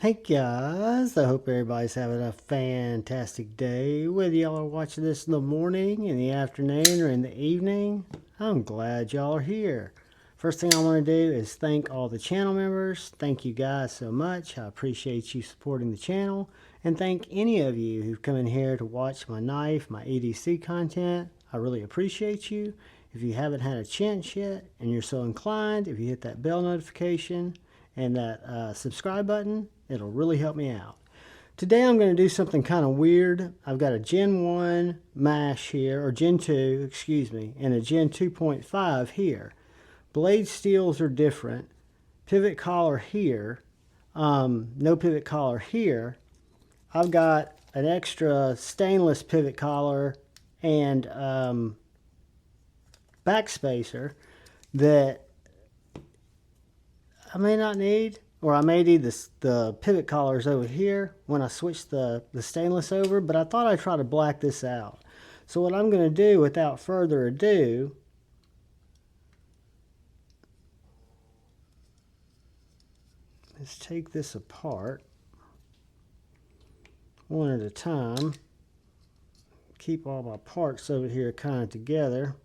Hey guys, I hope everybody's having a fantastic day. Whether y'all are watching this in the morning, in the afternoon, or in the evening, I'm glad y'all are here. First thing I want to do is thank all the channel members. Thank you guys so much. I appreciate you supporting the channel. And thank any of you who've come in here to watch my knife, my EDC content. I really appreciate you. If you haven't had a chance yet and you're so inclined, if you hit that bell notification and that subscribe button, it'll really help me out. Today I'm going to do something kind of weird. I've got a Gen 1 mash here, or Gen 2, excuse me, and a Gen 2.5 here. Blade steels are different. Pivot collar here. No pivot collar here. I've got an extra stainless pivot collar and backspacer that I may not need, or I may need the pivot collars over here when I switch the stainless over, but I thought I'd try to black this out. So what I'm going to do without further ado is take this apart one at a time. Keep all my parts over here kind of together.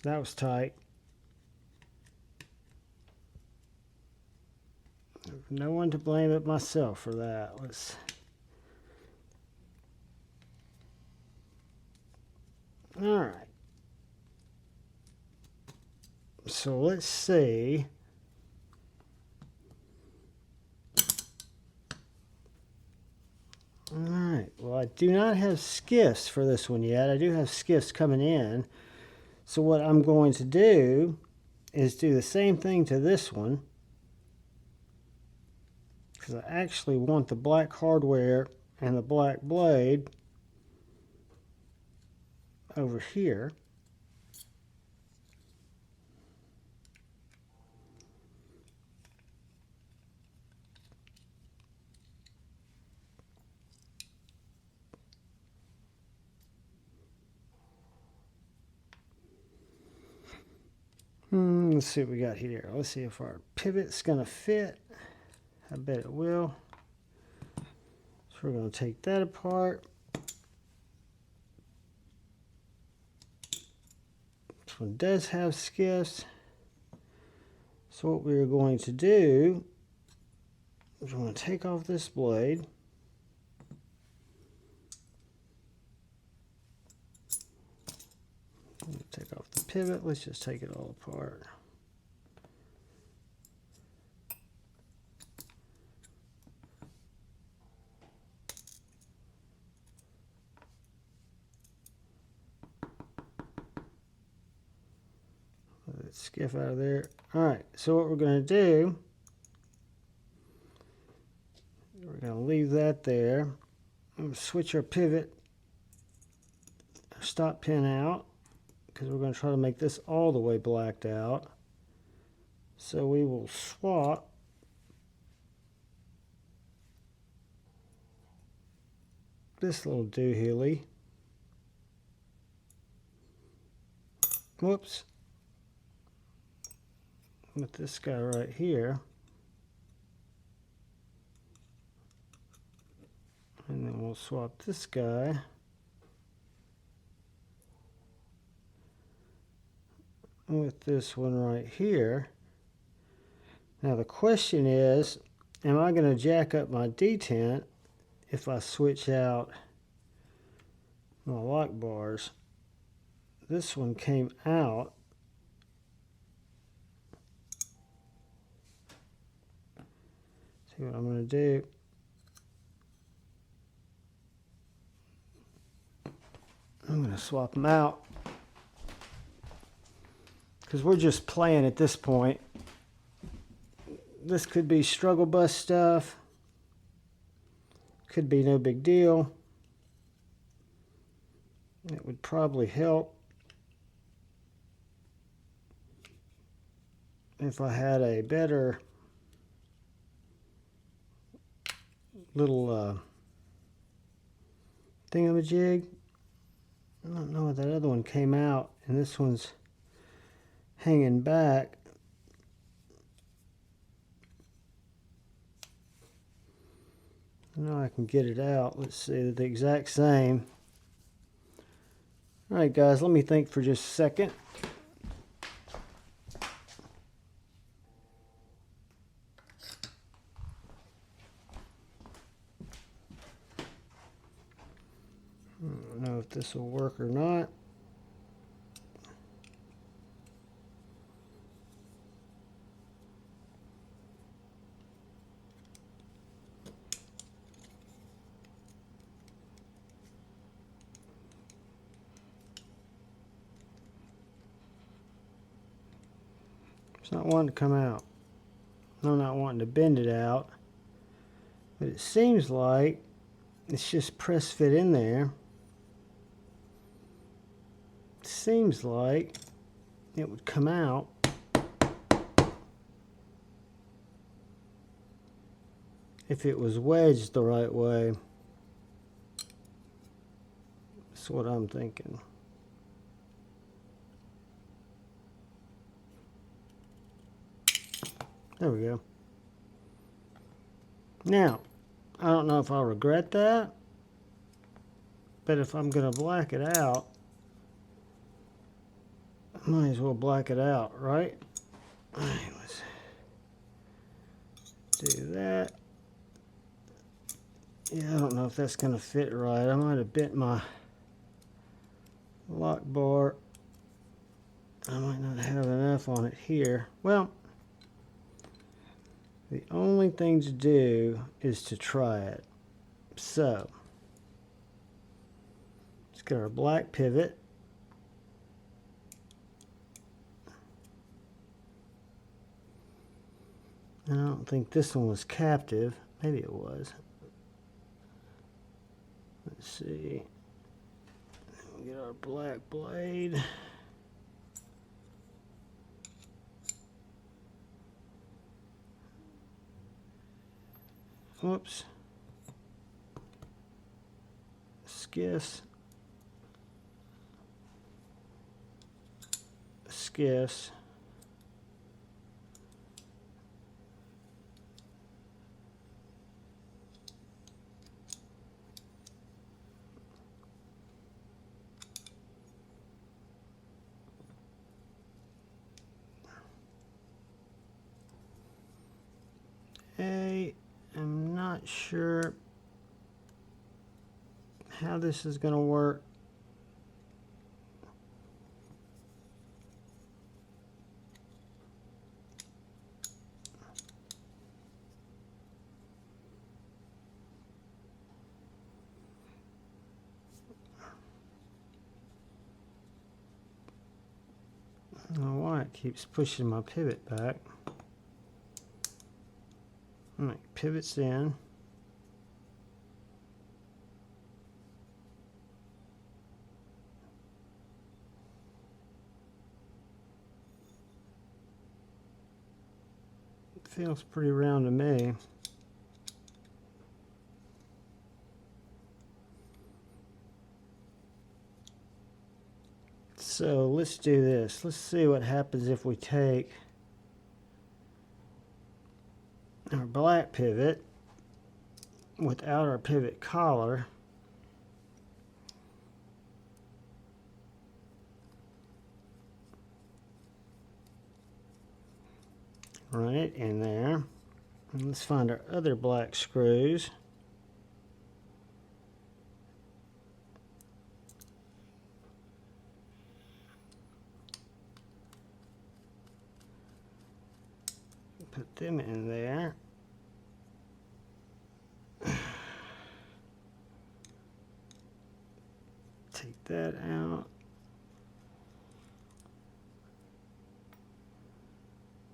That was tight. No one to blame but myself for that. All right. So let's see. All right. Well, I do not have skiffs for this one yet. I do have skiffs coming in. So what I'm going to do is do the same thing to this one, because I actually want the black hardware and the black blade over here. Let's see what we got here. Let's see if our pivot's going to fit. I bet it will. So we're going to take that apart. This one does have skiffs. So what we're going to do is we're going to take off this blade. Take off the pivot. Let's just take it all apart. Let that skiff out of there. All right, so what we're going to do, we're going to leave that there. I'm going to switch our pivot, our stop pin out, because we're going to try to make this all the way blacked out. So we will swap this little doohickey. Whoops. With this guy right here. And then we'll swap this guy with this one right here. Now the question is, am I going to jack up my detent if I switch out my lock bars? This one came out. See what I'm going to do. I'm going to swap them out, because we're just playing at this point. This could be struggle bus stuff. Could be no big deal. It would probably help if I had a better little thingamajig. I don't know if that other one came out and this one's hanging back. Now I can get it out. Let's see, they're the exact same. All right, guys, let me think for just a second. I don't know if this will work or not. It's not wanting to come out. I'm not wanting to bend it out. But it seems like it's just press fit in there. It seems like it would come out. If it was wedged the right way. That's what I'm thinking. There we go. Now, I don't know if I'll regret that, but if I'm going to black it out, I might as well black it out, right? All right, let's do that. Yeah, I don't know if that's going to fit right. I might have bent my lock bar. I might not have enough on it here. Well, the only thing to do is to try it. So, let's get our black pivot. I don't think this one was captive. Maybe it was. Let's see. We'll get our black blade. Whoops. Skiffs. Skiffs. I'm not sure how this is going to work. I don't know why it keeps pushing my pivot back. All right, pivots in. It feels pretty round to me. So let's do this. Let's see what happens if we take our black pivot without our pivot collar. Run it in there. And let's find our other black screws. Put them in there. Take that out.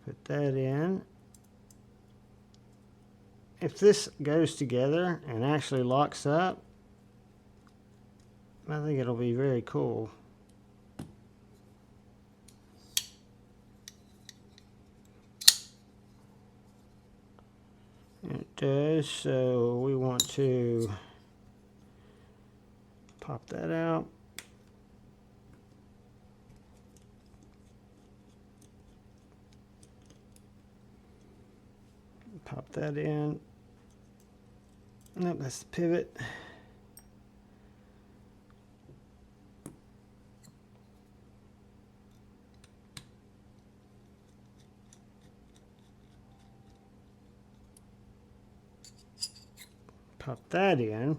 Put that in. If this goes together and actually locks up, I think it'll be very cool. It does, so we want to pop that out. Pop that in. Nope, that's the pivot. Pop that in.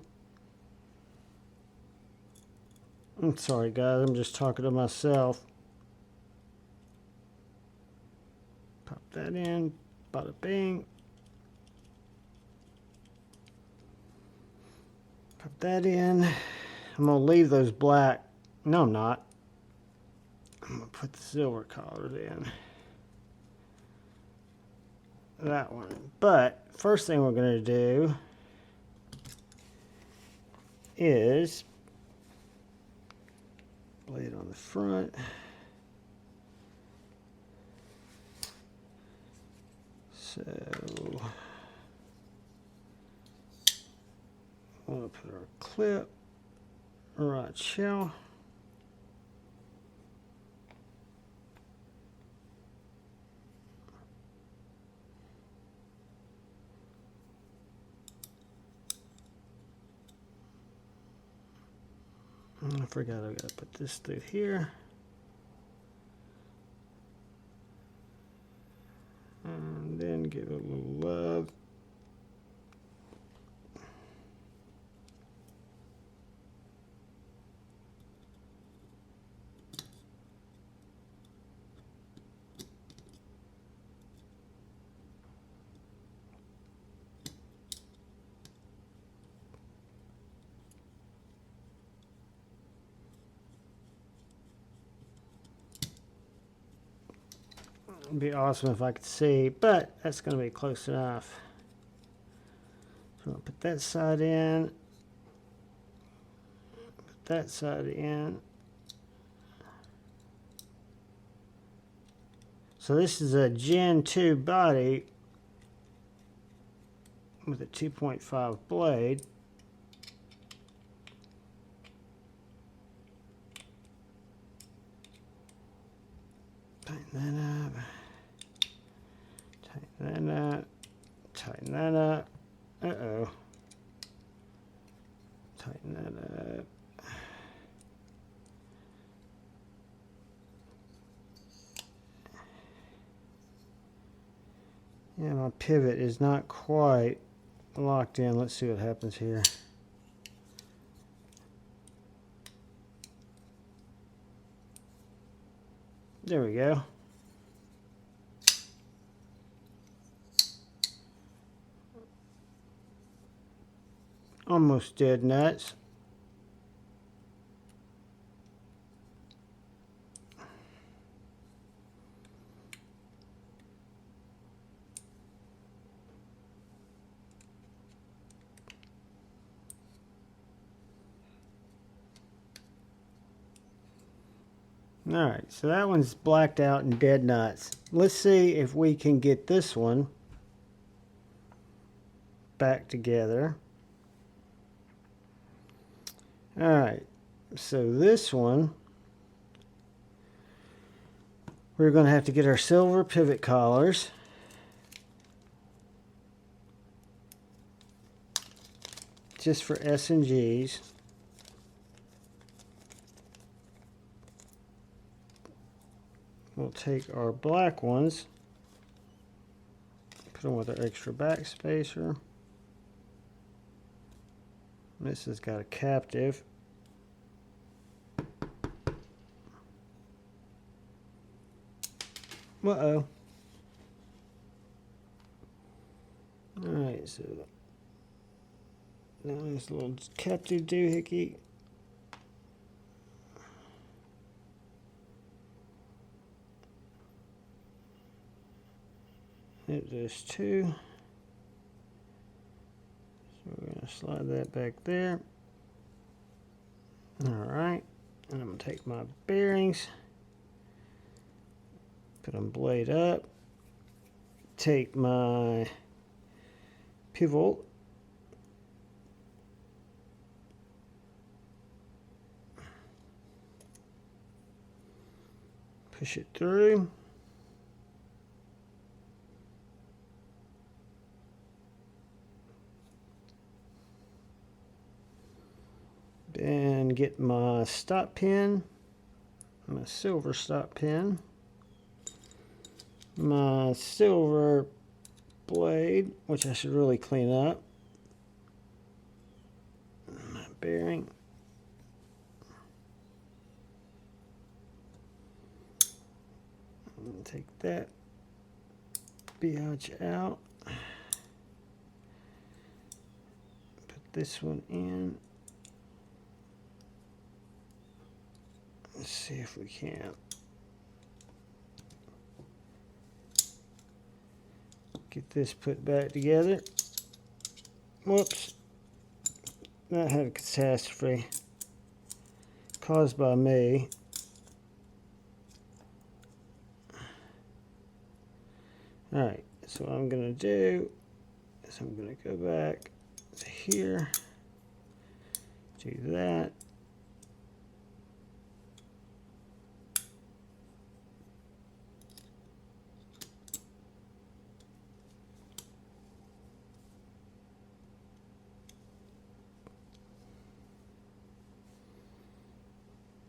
I'm sorry guys, I'm just talking to myself. Pop that in, bada bing. Pop that in. I'm gonna leave those black. No, I'm not. I'm gonna put the silver collars in. That one. But first thing we're gonna do is blade on the front. So we'll put our clip right here. I forgot I gotta put this through here. And then give it a little love. It'd be awesome if I could see, but that's going to be close enough. So I'll put that side in, put that side in. So this is a Gen 2 body with a 2.5 blade. Tighten that up. Tighten that up. Tighten that up. Uh-oh. Tighten that up. Yeah, my pivot is not quite locked in. Let's see what happens here. There we go. Almost dead nuts. Alright, so that one's blacked out and dead nuts. Let's see if we can get this one back together. Alright, so this one, we're going to have to get our silver pivot collars. Just for S&Gs. We'll take our black ones, put them with our extra back spacer. This has got a captive. Uh-oh. Alright, so now this little captive doohickey. There's two. So we're going to slide that back there. Alright, and I'm going to take my bearings, put them blade up, take my pivot, push it through. get my stop pin, my silver stop pin, my silver blade, which I should really clean up, my bearing, take that biatch out, put this one in. Let's see if we can get this put back together. Whoops, that had a catastrophe caused by me. Alright, so what I'm going to do is I'm going to go back to here, do that.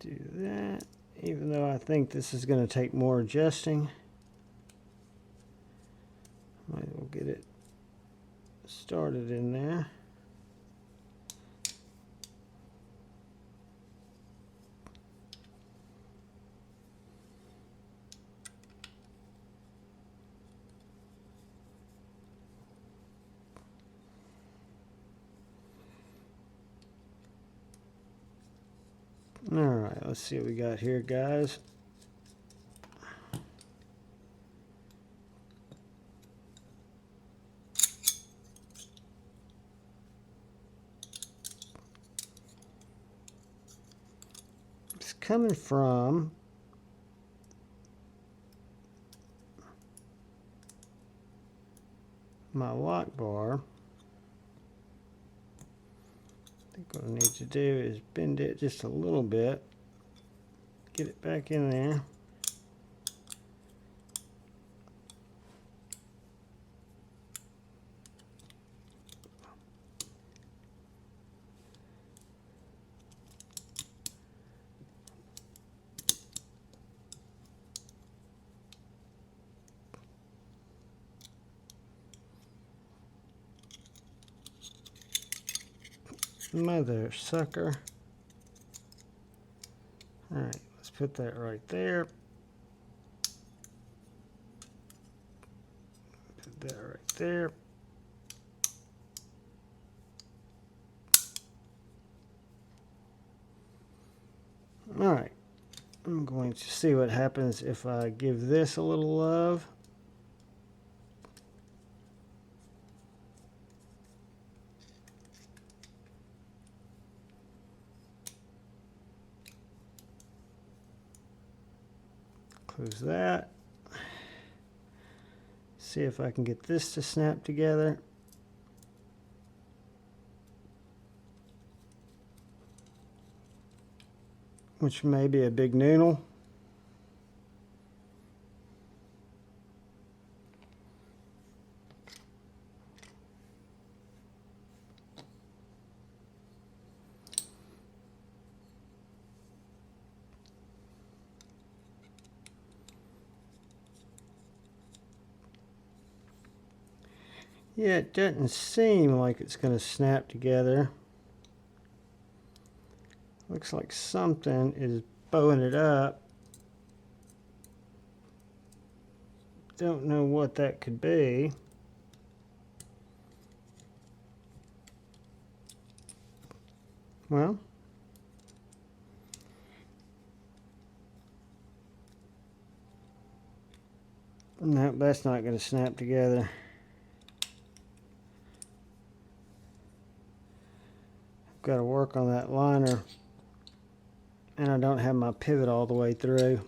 Do that, even though I think this is going to take more adjusting. Might as well get it started in there. Alright, let's see what we got here, guys. It's coming from my lock bar. I think what I need to do is bend it just a little bit, get it back in there. Mother sucker. Alright, let's put that right there. Put that right there. Alright, I'm going to see what happens if I give this a little love. Close that. See if I can get this to snap together. Which may be a big noodle. Yeah, it doesn't seem like it's going to snap together. Looks like something is bowing it up. Don't know what that could be. Well, no, that's not going to snap together. Got to work on that liner, and I don't have my pivot all the way through.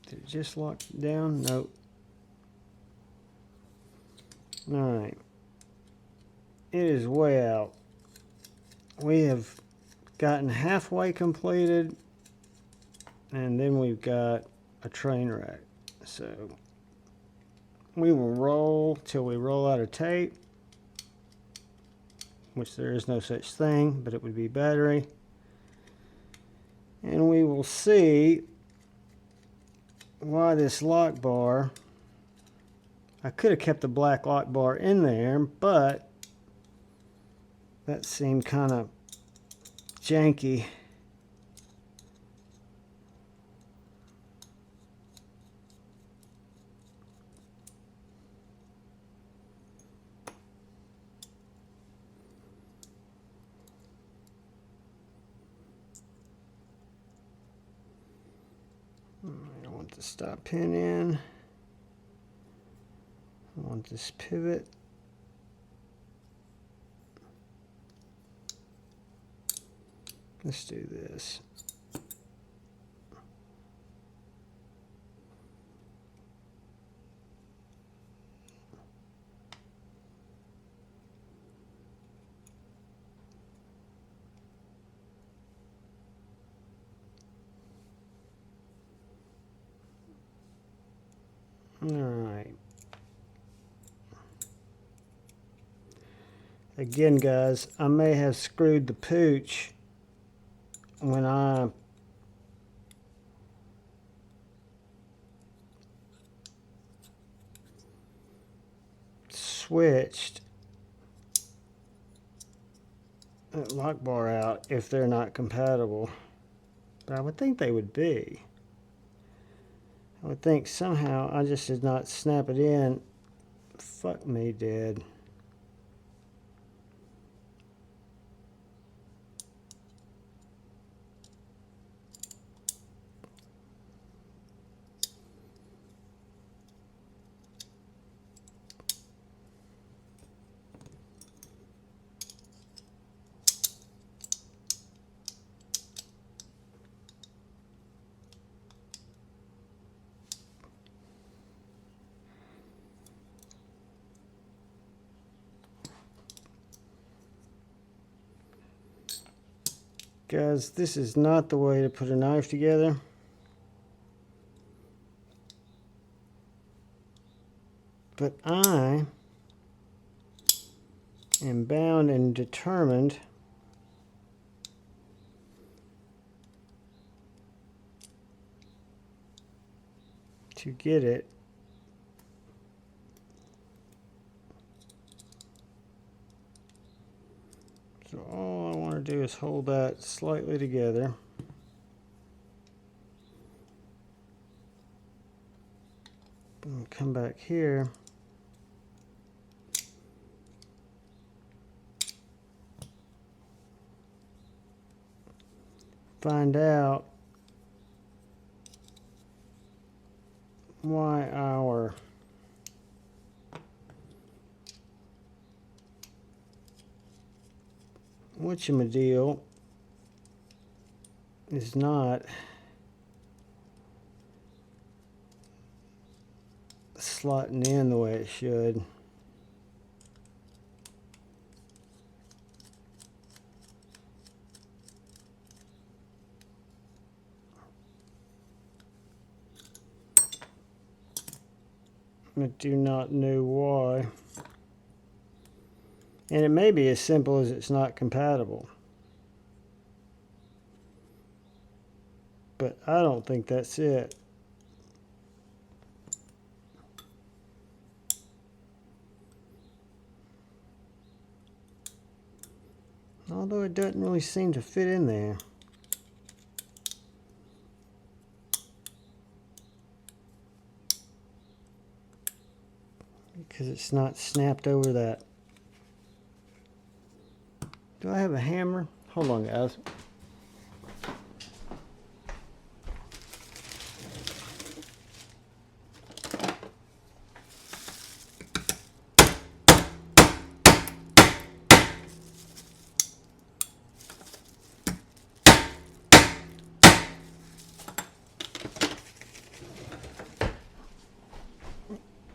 Did it just lock down? Nope. Alright. It is way out. We have gotten halfway completed, and then we've got a train wreck. So we will roll till we roll out of tape. which there is no such thing, but it would be battery. And we will see why this lock bar, I could have kept the black lock bar in there, but that seemed kind of janky. I want the stop pin in. I want this pivot. Let's do this. All right. Again, guys, I may have screwed the pooch when I switched that lock bar out if they're not compatible. But I would think they would be. I would think somehow I just did not snap it in. Fuck me dead. Guys, this is not the way to put a knife together. But I am bound and determined to get it so all I want to do is hold that slightly together. And come back here. Find out why our whatchamadeal is not slotting in the way it should. I do not know why. And it may be as simple as it's not compatible. But I don't think that's it. Although it doesn't really seem to fit in there. Because it's not snapped over that. Do I have a hammer? Hold on, guys.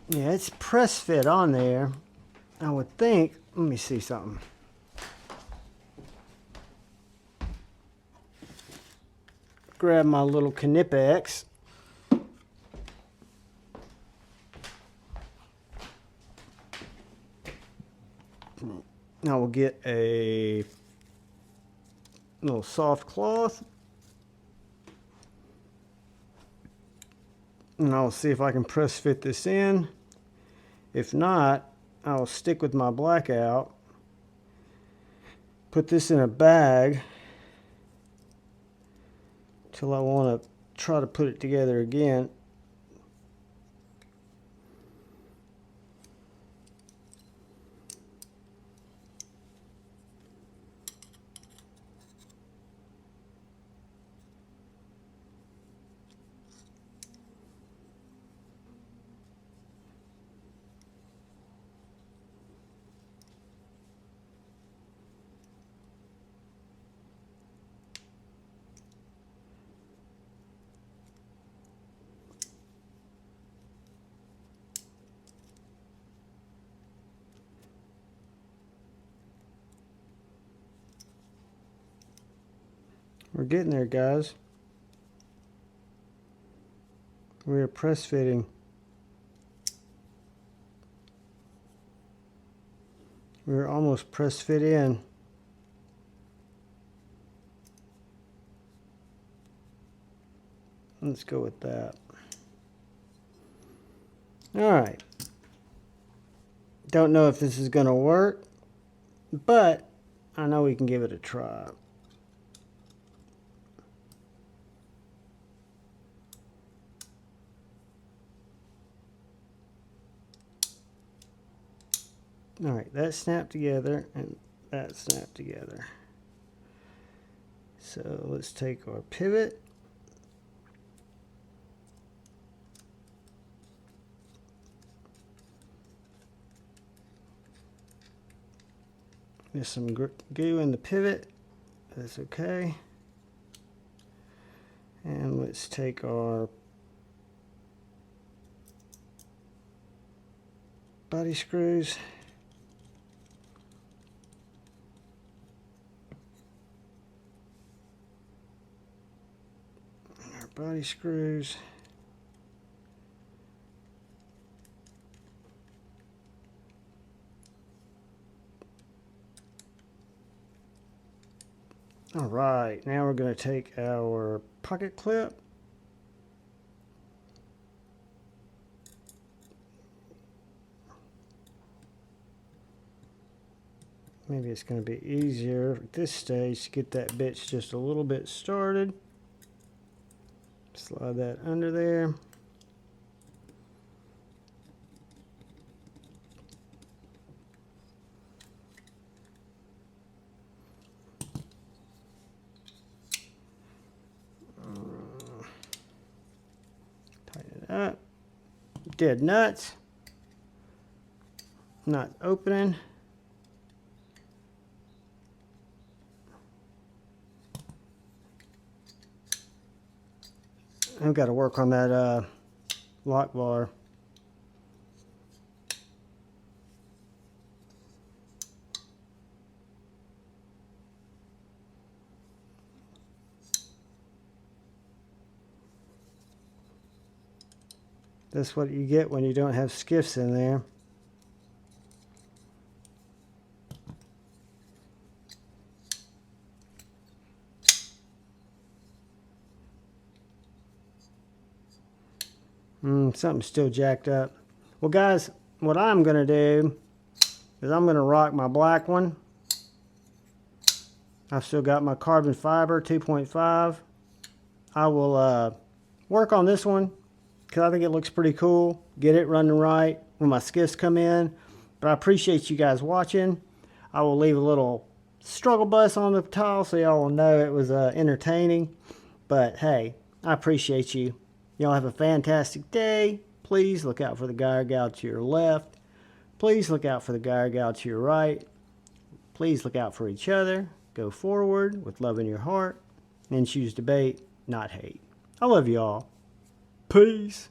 Yeah, it's press fit on there. I would think, let me see something. Grab my little Knipex. I will get a little soft cloth, and I'll see if I can press fit this in. If not, I'll stick with my blackout, put this in a bag till I want to try to put it together again. We're getting there, guys. We're press fitting. We're almost press fit in. Let's go with that. All right. Don't know if this is going to work, but I know we can give it a try. All right, that snapped together and that snapped together. So let's take our pivot. There's some goo in the pivot. That's okay. And let's take our body screws. Our body screws. All right, now we're going to take our pocket clip. Maybe it's going to be easier at this stage to get that bitch just a little bit started. Slide that under there. Tighten it up. Dead nuts. Not opening. I've got to work on that lock bar. That's what you get when you don't have skiffs in there. Something's still jacked up. Well, guys, what I'm going to do is I'm going to rock my black one. I've still got my carbon fiber 2.5. I will work on this one because I think it looks pretty cool. Get it running right when my skiffs come in. But I appreciate you guys watching. I will leave a little struggle bus on the tile so y'all will know it was entertaining. But hey, I appreciate you. Y'all have a fantastic day. Please look out for the guy or gal to your left. Please look out for the guy or gal to your right. Please look out for each other. Go forward with love in your heart and choose debate, not hate. I love you all. Peace.